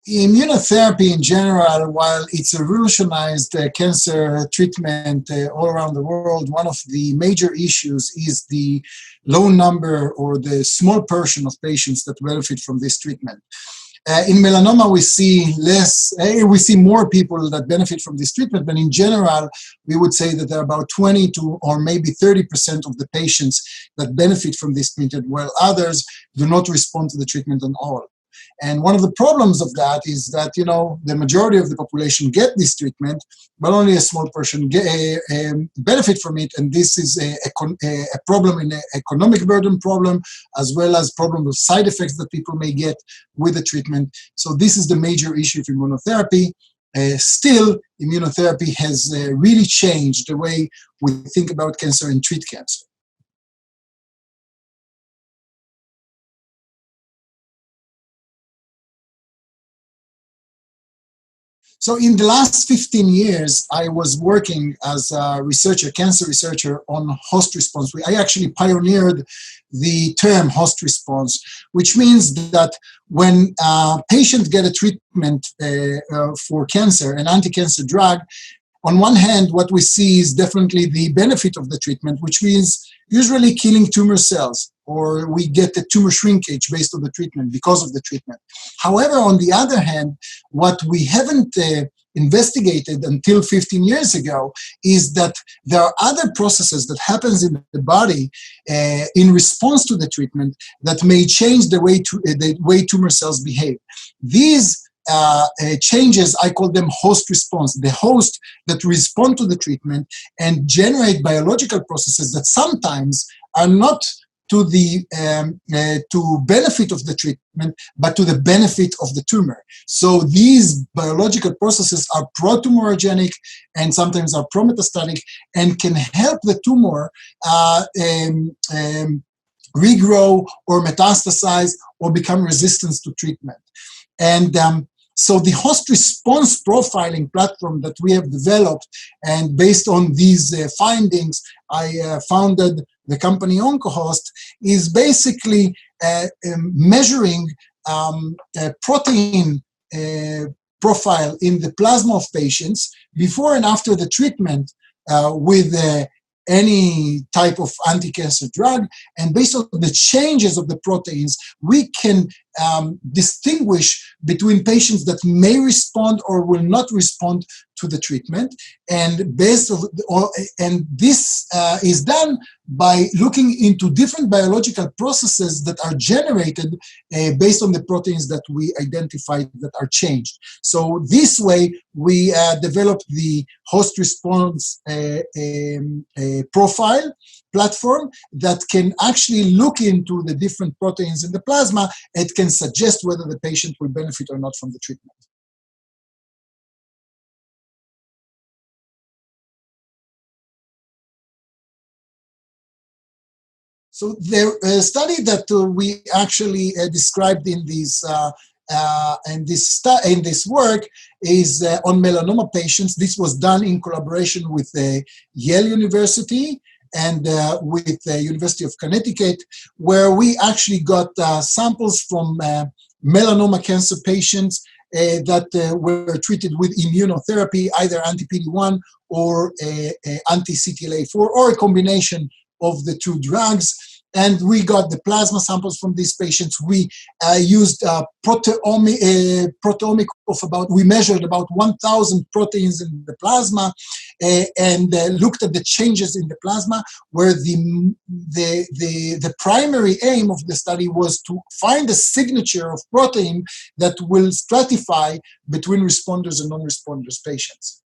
Immunotherapy in general, while it's revolutionized cancer treatment all around the world, one of the major issues is the low number or the small portion of patients that benefit from this treatment. In melanoma, we see more people that benefit from this treatment, but in general, we would say that there are about 20 to or maybe 30% of the patients that benefit from this treatment, while others do not respond to the treatment at all. And one of the problems of that is that, the majority of the population get this treatment, but only a small portion benefit from it. And this is a problem, an economic burden problem, as well as problem of side effects that people may get with the treatment. So this is the major issue of immunotherapy. Still, immunotherapy has really changed the way we think about cancer and treat cancer. So in the last 15 years, I was working as a researcher, cancer researcher, on host response. I actually pioneered the term host response, which means that when patients get a treatment for cancer, an anti-cancer drug, on one hand, what we see is definitely the benefit of the treatment, which means usually killing tumor cells, or we get the tumor shrinkage based on the treatment because of the treatment. However, on the other hand, what we haven't investigated until 15 years ago is that there are other processes that happens in the body in response to the treatment that may change the way tumor cells behave. These changes, I call them host response, the host that respond to the treatment and generate biological processes that sometimes are not to the to benefit of the treatment, but to the benefit of the tumor. So these biological processes are pro-tumorigenic and sometimes are pro-metastatic and can help the tumor regrow or metastasize or become resistant to treatment. And so the host response profiling platform that we have developed, and based on these findings, I founded the company OncoHost, is basically measuring a protein profile in the plasma of patients before and after the treatment with any type of anti-cancer drug. And based on the changes of the proteins, we can distinguish between patients that may respond or will not respond to the treatment. And this is done by looking into different biological processes that are generated based on the proteins that we identified that are changed. So this way, we developed the host response profile platform that can actually look into the different proteins in the plasma. It can suggest whether the patient will benefit or not from the treatment. So the study that we actually described in this work is on melanoma patients. This was done in collaboration with Yale University and with the University of Connecticut, where we actually got samples from melanoma cancer patients that were treated with immunotherapy, either anti-PD-1 or anti-CTLA-4, or a combination of the two drugs. And we got the plasma samples from these patients. We used proteomic of we measured about 1,000 proteins in the plasma and looked at the changes in the plasma, where the primary aim of the study was to find a signature of protein that will stratify between responders and non-responders patients.